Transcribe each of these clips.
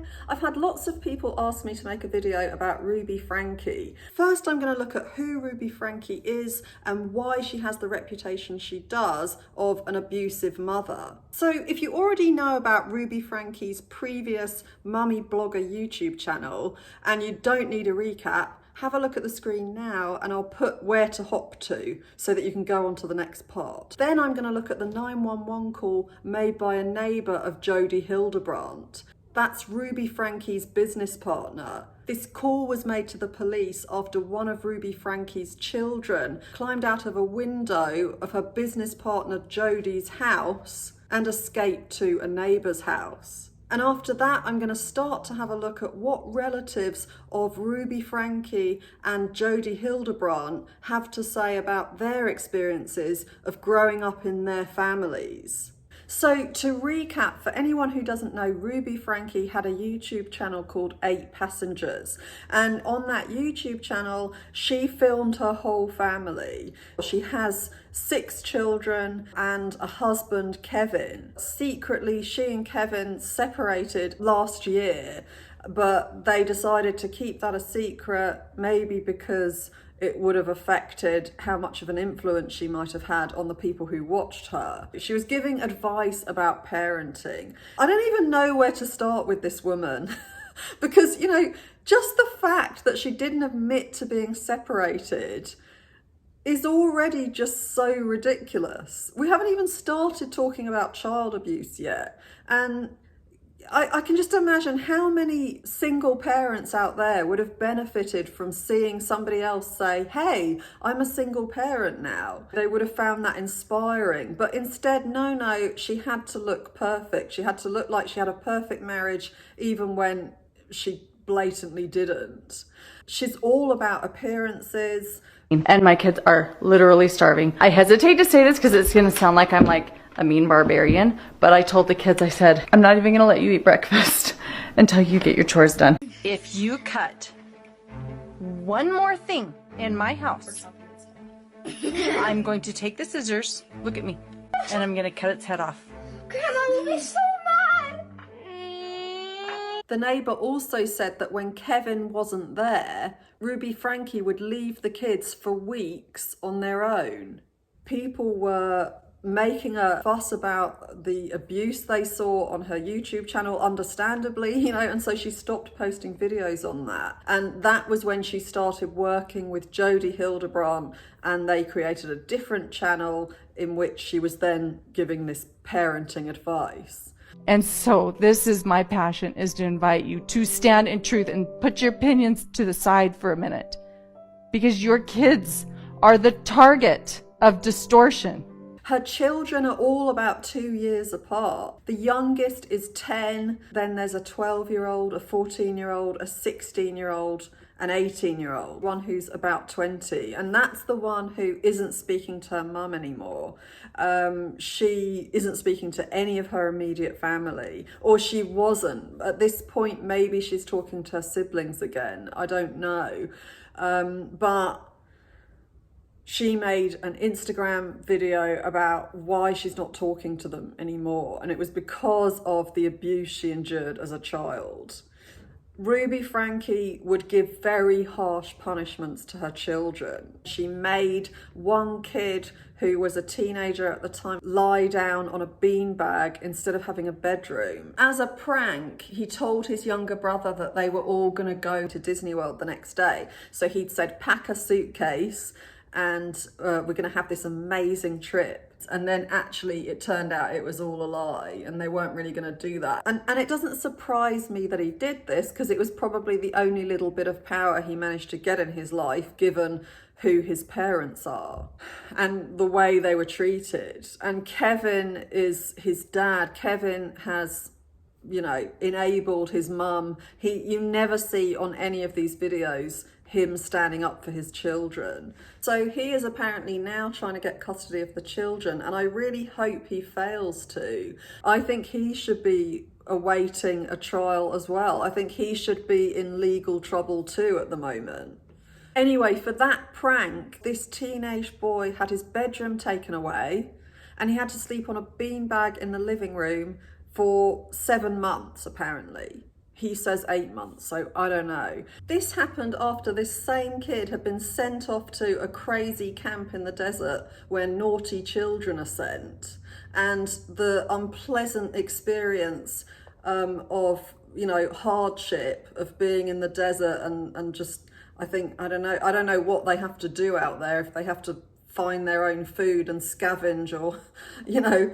Hi, I've had lots of people ask me to make a video about Ruby Franke. First, I'm going to look at who Ruby Franke is and why she has the reputation she does of an abusive mother. So if you already know about Ruby Franke's previous mummy blogger YouTube channel and you don't need a recap, have a look at the screen now and I'll put where to hop to so that you can go on to the next part. Then I'm going to look at the 911 call made by a neighbour of Jodi Hildebrandt. That's Ruby Franke's business partner. This call was made to the police after one of Ruby Franke's children climbed out of a window of her business partner Jodi's house and escaped to a neighbour's house. And after that, I'm going to start to have a look at what relatives of Ruby Franke and Jodi Hildebrandt have to say about their experiences of growing up in their families. So to recap, for anyone who doesn't know, Ruby Franke had a YouTube channel called 8 Passengers. And on that YouTube channel, she filmed her whole family. She has 6 children and a husband, Kevin. Secretly, she and Kevin separated last year, but they decided to keep that a secret, maybe because it would have affected how much of an influence she might have had on the people who watched her. She was giving advice about parenting. I don't even know where to start with this woman because, you know, just the fact that she didn't admit to being separated is already just so ridiculous. We haven't even started talking about child abuse yet. And I can just imagine how many single parents out there would have benefited from seeing somebody else say, hey, I'm a single parent now. They would have found that inspiring. But instead, no, she had to look perfect. She had to look like she had a perfect marriage, even when she blatantly didn't. She's all about appearances. And my kids are literally starving. I hesitate to say this because it's going to sound like I'm like a mean barbarian, but I told the kids, I said, I'm not even going to let you eat breakfast until you get your chores done. If you cut one more thing in my house, I'm going to take the scissors, look at me, and I'm going to cut its head off. Grandma will be so mad. The neighbour also said that when Kevin wasn't there, Ruby Franke would leave the kids for weeks on their own. People were making a fuss about the abuse they saw on her YouTube channel, understandably, you know, and so she stopped posting videos on that. And that was when she started working with Jodi Hildebrandt, and they created a different channel in which she was then giving this parenting advice. And so this is my passion, is to invite you to stand in truth and put your opinions to the side for a minute, because your kids are the target of distortion. Her children are all about 2 years apart. The youngest is 10, then there's a 12-year-old, a 14-year-old, a 16-year-old, an 18-year-old, one who's about 20. And that's the one who isn't speaking to her mum anymore. She isn't speaking to any of her immediate family, or she wasn't. At this point, maybe she's talking to her siblings again. I don't know. But she made an Instagram video about why she's not talking to them anymore, and it was because of the abuse she endured as a child. Ruby Franke would give very harsh punishments to her children. She made one kid who was a teenager at the time lie down on a beanbag instead of having a bedroom. As a prank, he told his younger brother that they were all going to go to Disney World the next day. So he'd said, pack a suitcase and we're going to have this amazing trip. And then actually it turned out it was all a lie and they weren't really going to do that. And it doesn't surprise me that he did this, because it was probably the only little bit of power he managed to get in his life, given who his parents are and the way they were treated. And Kevin is his dad. Kevin has, you know, enabled his mum. You never see on any of these videos him standing up for his children. So he is apparently now trying to get custody of the children, and I really hope he fails to. I think he should be awaiting a trial as well. I think he should be in legal trouble too at the moment. Anyway, for that prank, this teenage boy had his bedroom taken away and he had to sleep on a beanbag in the living room for 7 months, apparently. He says 8 months, so I don't know. This happened after this same kid had been sent off to a crazy camp in the desert where naughty children are sent. And the unpleasant experience of, you know, hardship of being in the desert and just, I don't know what they have to do out there, if they have to find their own food and scavenge, or, you know,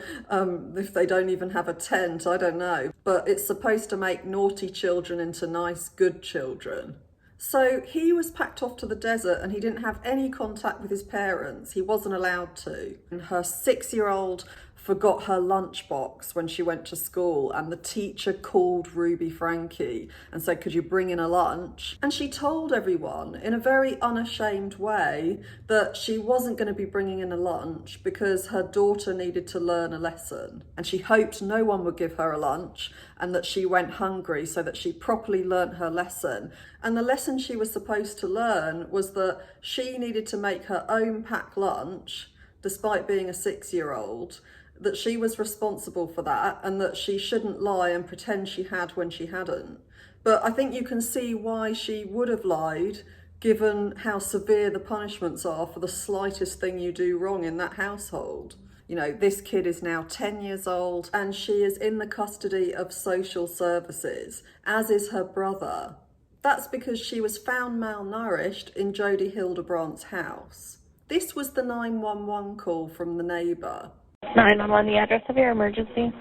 if they don't even have a tent, I don't know. But it's supposed to make naughty children into nice, good children. So he was packed off to the desert and he didn't have any contact with his parents. He wasn't allowed to. And her 6-year-old forgot her lunchbox when she went to school, and the teacher called Ruby Franke and said, could you bring in a lunch? And she told everyone in a very unashamed way that she wasn't going to be bringing in a lunch because her daughter needed to learn a lesson, and she hoped no one would give her a lunch and that she went hungry so that she properly learnt her lesson. And the lesson she was supposed to learn was that she needed to make her own packed lunch despite being a 6-year-old, that she was responsible for that, and that she shouldn't lie and pretend she had when she hadn't. But I think you can see why she would have lied, given how severe the punishments are for the slightest thing you do wrong in that household. You know, this kid is now 10 years old and she is in the custody of social services, as is her brother. That's because she was found malnourished in Jodi Hildebrandt's house. This was the 911 call from the neighbour. 911, the address of your emergency.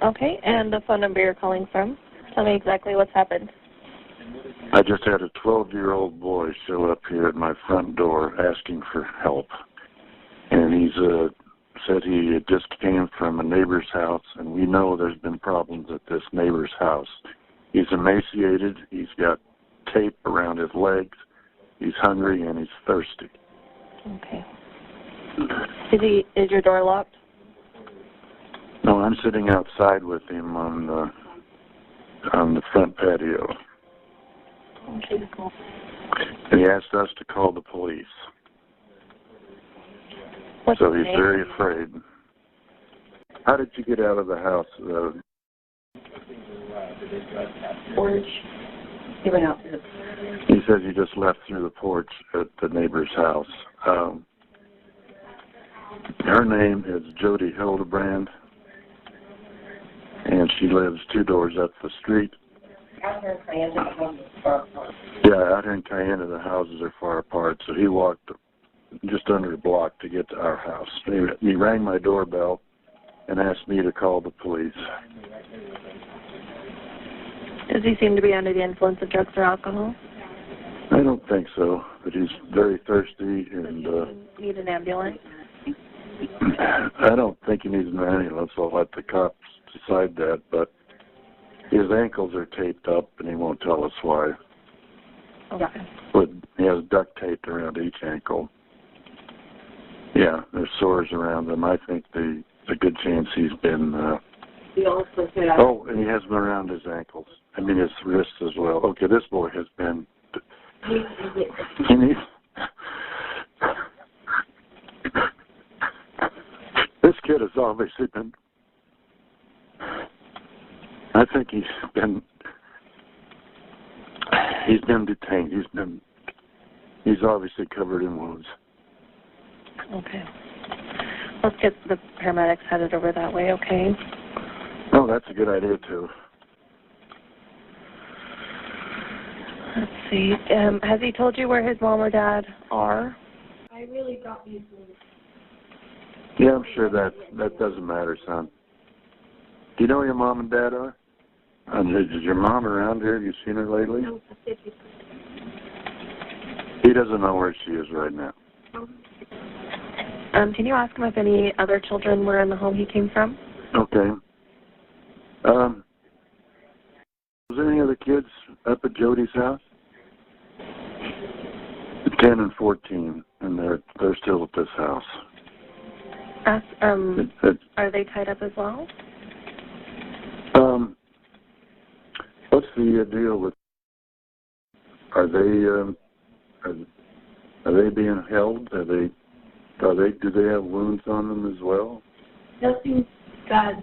Okay, and the phone number you're calling from. Tell me exactly what's happened. I just had a 12-year-old boy show up here at my front door asking for help. And he's said he just came from a neighbor's house, and we know there's been problems at this neighbor's house. He's emaciated, he's got tape around his legs, he's hungry, and he's thirsty. Okay. Is your door locked? No, I'm sitting outside with him on the front patio. Okay, cool. And he asked us to call the police. What's So his he's name? very afraid. How did you get out of the house? Orange. He went out. He says you just left through the porch at the neighbor's house. Her name is Jodi Hildebrandt, and she lives 2 doors up the street. Out here in Cayenne, the houses are far apart. Yeah, out here in Cayenne, the houses are far apart, so he walked just under a block to get to our house. He rang my doorbell and asked me to call the police. Does he seem to be under the influence of drugs or alcohol? I don't think so, but he's very thirsty, and Need an ambulance? I don't think he needs an ambulance. I'll let the cops decide that, but his ankles are taped up, and he won't tell us why. Okay. But he has duct taped around each ankle. Yeah, there's sores around them. I think there's a good chance he's been... Oh, and he has them around his ankles. I mean, his wrists as well. Okay, this boy has been... He needs... This kid has obviously been... I think he's been detained. He's obviously covered in wounds. Okay. Let's get the paramedics headed over that way, okay? Oh, that's a good idea, too. Let's see. Has he told you where his mom or dad are? I really got these moves. Yeah, I'm sure that doesn't matter, son. Do you know where your mom and dad are? Is your mom around here? Have you seen her lately? No, He doesn't know where she is right now. Can you ask him if any other children were in the home he came from? Okay. Was there any other kids up at Jodi's house? 10 and 14, and they're still at this house. Are they tied up as well? What's the deal with? Are they being held? Do they have wounds on them as well? Nothing bad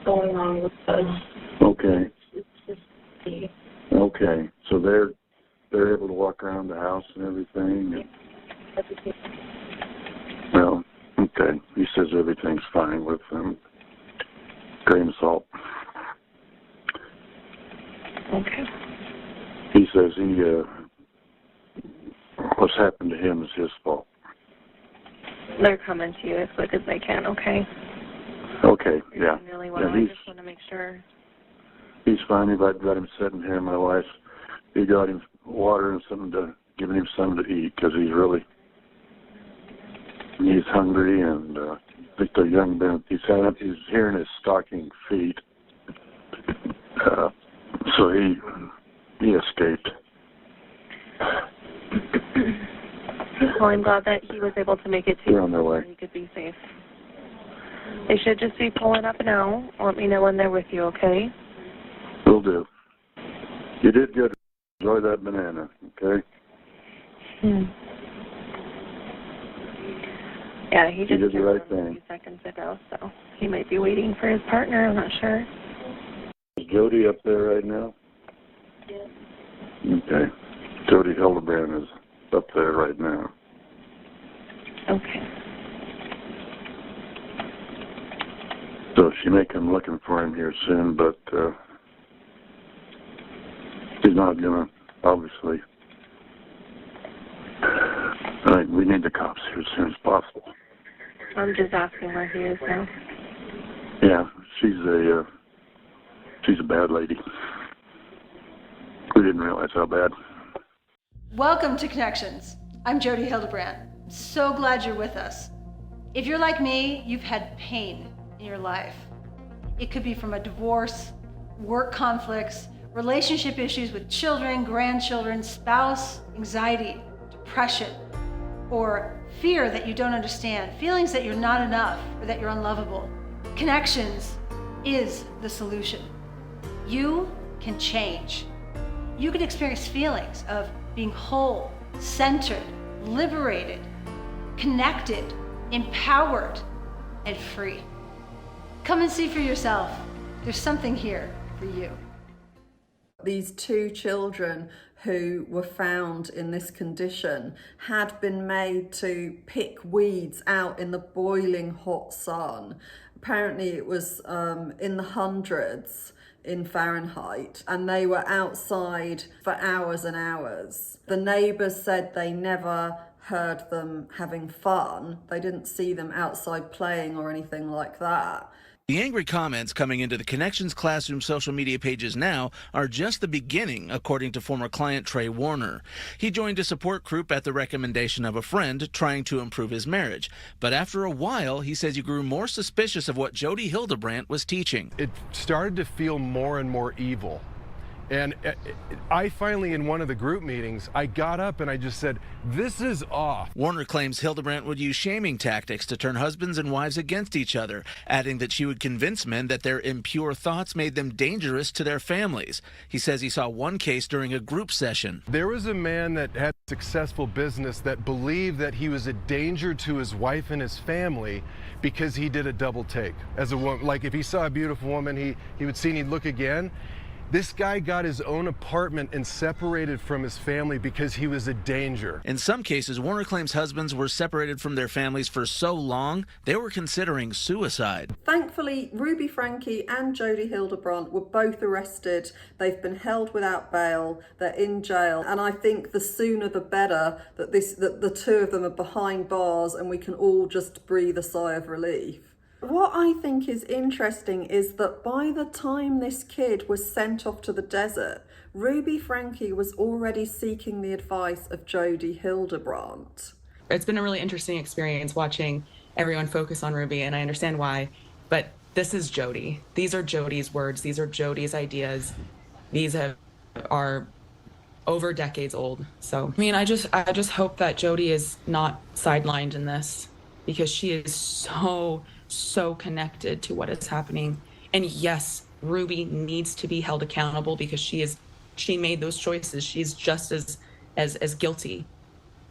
going on with us. Okay. It's just Okay, so they're able to walk around the house and everything? Well, okay. He says everything's fine with them. Grain of salt. Okay. He says what's happened to him is his fault. They're coming to you as quick as they can, okay? Okay, You're yeah. doing really well. Yeah, I just want to make sure. He's fine. I've got him sitting here. My wife, he got him water and giving him something to eat because he's hungry, and I think the young man, he's hearing his stocking feet. So he escaped. Well, I'm glad that he was able to make it to They're on their way. so he could be safe. They should just be pulling up now. Let me know when they're with you, okay? Will do. You did good. Enjoy that banana, okay? Yeah, he just did the right came in a thing. few seconds ago, so he might be waiting for his partner. I'm not sure. Is Jodi up there right now? Yeah. Okay. Jodi Hildebrandt is up there right now. Okay. So she may come looking for him here soon, but he's not going to, obviously. We need the cops here as soon as possible. I'm just asking where he is now. Yeah, she's a bad lady. We didn't realize how bad. Welcome to Connections. I'm Jodi Hildebrandt. So glad you're with us. If you're like me, you've had pain in your life. It could be from a divorce, work conflicts, relationship issues with children, grandchildren, spouse, anxiety, depression, or fear that you don't understand, feelings that you're not enough or that you're unlovable. Connections is the solution. You can change. You can experience feelings of being whole, centered, liberated, connected, empowered, and free. Come and see for yourself. There's something here for you. These two children who were found in this condition had been made to pick weeds out in the boiling hot sun. Apparently it was in the hundreds in Fahrenheit, and they were outside for hours and hours. The neighbours said they never heard them having fun. They didn't see them outside playing or anything like that. The angry comments coming into the Connections Classroom social media pages now are just the beginning, according to former client Trey Warner. He joined a support group at the recommendation of a friend trying to improve his marriage. But after a while, he says he grew more suspicious of what Jodi Hildebrandt was teaching. It started to feel more and more evil. And I finally, in one of the group meetings, I got up and I just said, this is off. Warner claims Hildebrandt would use shaming tactics to turn husbands and wives against each other, adding that she would convince men that their impure thoughts made them dangerous to their families. He says he saw one case during a group session. There was a man that had a successful business that believed that he was a danger to his wife and his family because he did a double take. As a woman, like if he saw a beautiful woman, he would see and he'd look again. This guy got his own apartment and separated from his family because he was a danger. In some cases, Warner claims husbands were separated from their families for so long, they were considering suicide. Thankfully, Ruby Franke and Jodi Hildebrandt were both arrested. They've been held without bail. They're in jail. And I think the sooner the better that the two of them are behind bars and we can all just breathe a sigh of relief. What I think is interesting is that by the time this kid was sent off to the desert, Ruby Franke was already seeking the advice of Jodi Hildebrandt. It's been a really interesting experience watching everyone focus on Ruby, and I understand why, but this is Jodi. These are Jodi's words. These are Jodi's ideas. These are over decades old. So, I mean, I just hope that Jodi is not sidelined in this, because she is so connected to what is happening. And yes, Ruby needs to be held accountable because she made those choices. She's just as guilty.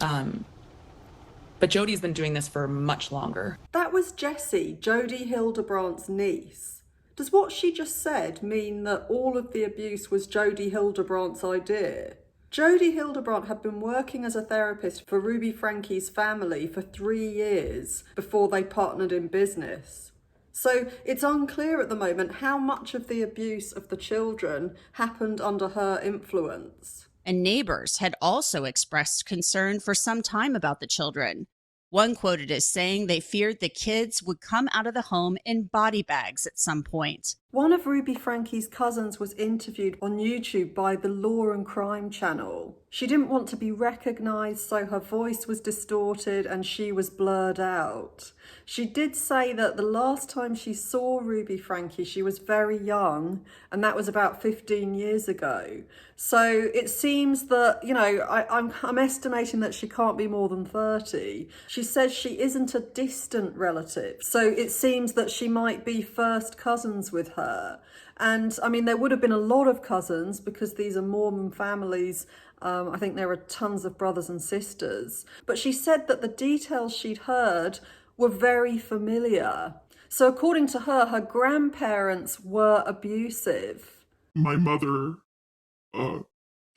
But Jodi's been doing this for much longer. That was Jessie, Jodi Hildebrandt's niece. Does what she just said mean that all of the abuse was Jodi Hildebrandt's idea? Jodi Hildebrandt had been working as a therapist for Ruby Franke's family for 3 years before they partnered in business. So it's unclear at the moment how much of the abuse of the children happened under her influence. And neighbors had also expressed concern for some time about the children. One quoted as saying they feared the kids would come out of the home in body bags at some point. One of Ruby Franke's cousins was interviewed on YouTube by the Law and Crime channel. She didn't want to be recognised, so her voice was distorted and she was blurred out. She did say that the last time she saw Ruby Franke, she was very young, and that was about 15 years ago. So it seems that, you know, I'm estimating that she can't be more than 30. She says she isn't a distant relative, so it seems that she might be first cousins with her. And I mean, there would have been a lot of cousins because these are Mormon families. I think there are tons of brothers and sisters. But she said that the details she'd heard were very familiar. So according to her, her grandparents were abusive. My mother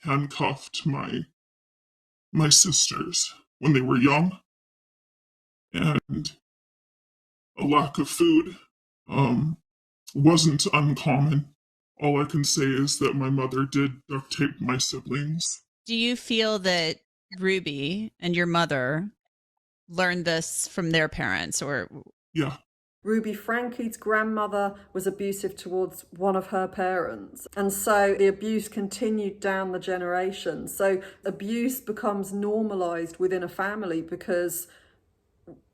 handcuffed my sisters when they were young, and a lack of food wasn't uncommon. All I can say is that my mother did duct tape my siblings. Do you feel that Ruby and your mother learned this from their parents, or? Yeah. Ruby Franke's grandmother was abusive towards one of her parents. And so the abuse continued down the generations. So abuse becomes normalized within a family because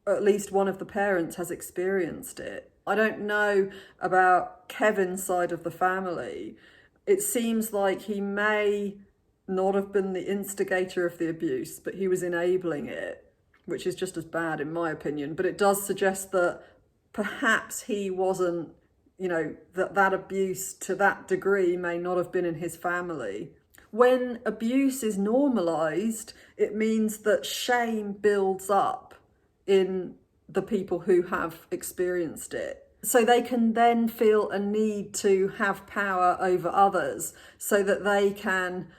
at least one of the parents has experienced it. I don't know about Kevin's side of the family. It seems like he may not have been the instigator of the abuse, but he was enabling it, which is just as bad in my opinion. But it does suggest that perhaps he wasn't, you know, that abuse to that degree may not have been in his family. When abuse is normalized, it means that shame builds up in the people who have experienced it. So they can then feel a need to have power over others so that they can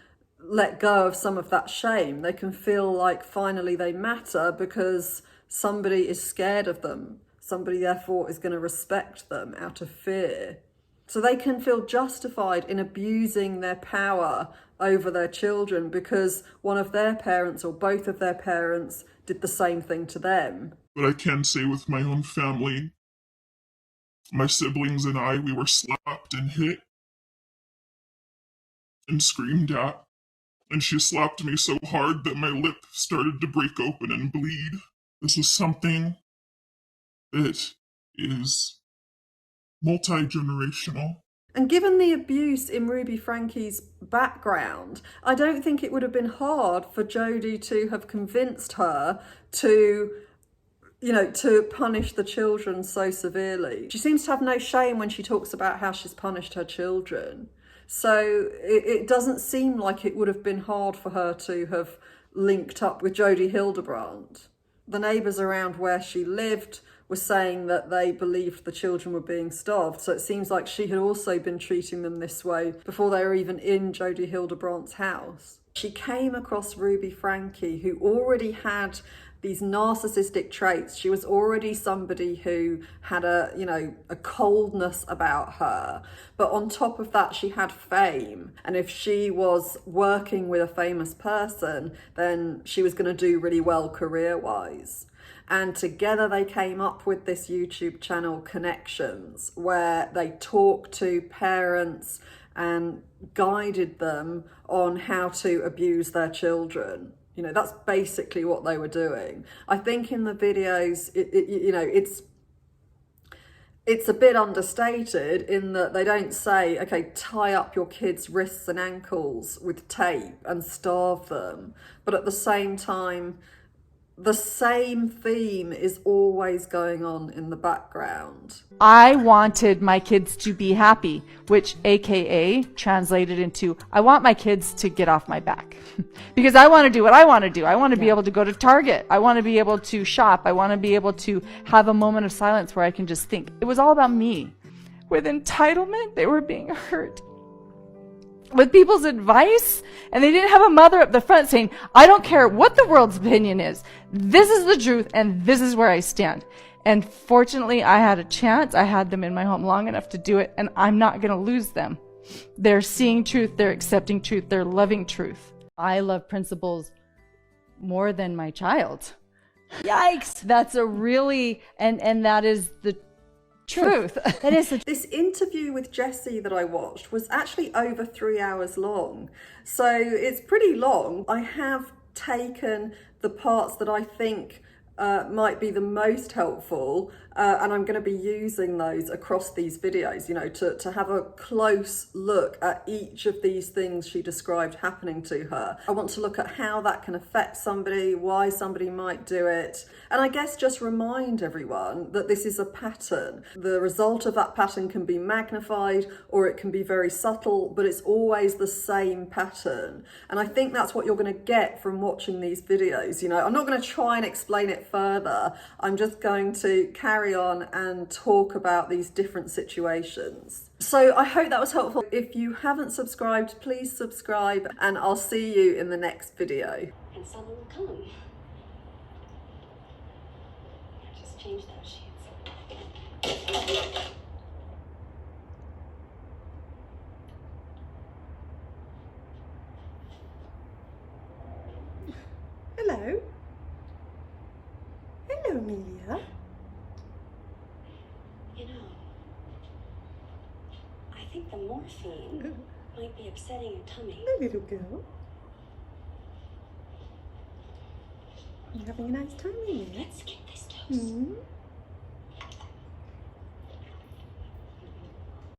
let go of some of that shame. They can feel like finally they matter because somebody is scared of them. Somebody therefore is going to respect them out of fear. So they can feel justified in abusing their power over their children because one of their parents or both of their parents did the same thing to them. But I can say with my own family, my siblings and I, we were slapped and hit and screamed at. And she slapped me so hard that my lip started to break open and bleed. This is something that is multi-generational. And given the abuse in Ruby Franke's background, I don't think it would have been hard for Jodi to have convinced her to, you know, to punish the children so severely. She seems to have no shame when she talks about how she's punished her children. So it doesn't seem like it would have been hard for her to have linked up with Jodi Hildebrandt. The neighbours around where she lived were saying that they believed the children were being starved. So it seems like she had also been treating them this way before they were even in Jodi Hildebrandt's house. She came across Ruby Franke, who already had these narcissistic traits. She was already somebody who had a coldness about her. But on top of that, she had fame. And if she was working with a famous person, then she was going to do really well career-wise. And together they came up with this YouTube channel, Connections, where they talked to parents and guided them on how to abuse their children. You know, that's basically what they were doing. I think in the videos, it's a bit understated in that they don't say, okay, tie up your kids' wrists and ankles with tape and starve them. But at the same time, the same theme is always going on in the background. I wanted my kids to be happy, which AKA translated into, I want my kids to get off my back because I want to do what I want to do. I want to be able to go to Target. I want to be able to shop. I want to be able to have a moment of silence where I can just think. It was all about me. with entitlement. They were being hurt with people's advice, and they didn't have a mother up the front saying, I don't care what the world's opinion is. This is the truth, and this is where I stand. And fortunately, I had a chance. I had them in my home long enough to do it, and I'm not going to lose them. They're seeing truth. They're accepting truth. They're loving truth. I love principles more than my child. Yikes! That's a really, and that is the truth. That is this interview with Jessie that I watched was actually over 3 hours long. So it's pretty long. I have taken the parts that I think might be the most helpful, and I'm going to be using those across these videos, you know, to have a close look at each of these things she described happening to her. I want to look at how that can affect somebody, why somebody might do it, and I guess just remind everyone that this is a pattern. The result of that pattern can be magnified or it can be very subtle, but it's always the same pattern. And I think that's what you're going to get from watching these videos. You know, I'm not going to try and explain it further. I'm just going to carry on and talk about these different situations. So I hope that was helpful. If you haven't subscribed, please subscribe, and I'll see you in the next video. And someone will come. Just change those sheets. Hello. Hello, Amelia. You know, I think the morphine might be upsetting your tummy. Hello, little girl. You having a nice time, Amelia? Let's get this dose.